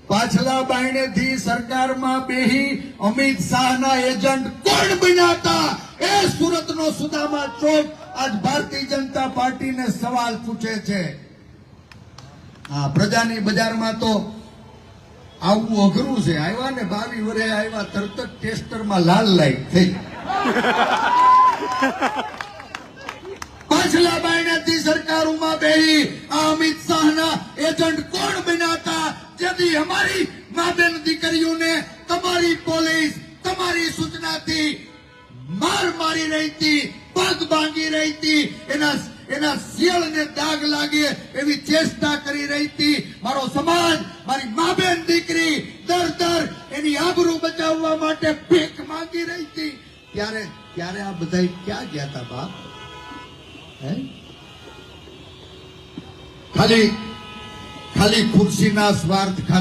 પાછલા બાયણેથી સરકારમાં બેહી અમિત શાહના એજન્ટ કોણ બન્યા હતા એ સુરતનો સુદામા ચોક આજ ભારતીય જનતા પાર્ટીને સવાલ પૂછે છે. હા, પ્રજાની બજારમાં તો આવવું અઘરું છે. આવ્યા ને 22 વર્ષે આવ્યા, તરત જ ટેસ્ટરમાં લાલ લાઈટ થઈ. પાછલા બાયણેથી સરકારોમાં બેહી અમિત શાહના એજન્ટ કોણ બન્યા હતા જેથી અમારી મા બેન દીકરીઓને તમારી પોલીસ તમારી સૂચનાથી માર મારી રહી હતી, પગ ભાંગી રહી હતી, એના શિયળને દાગ લાગે એવી ચેષ્ટા કરી રહી હતી. મારો સમાજ, મારી મા બેન દીકરી દર એની આબરૂ બચાવવા માટે ભીખ માંગી રહી હતી. ત્યારે આ બધા ક્યાં ગયા હતા બાપ? ખાલી ખુરશીના સ્વાર્થ ખાતર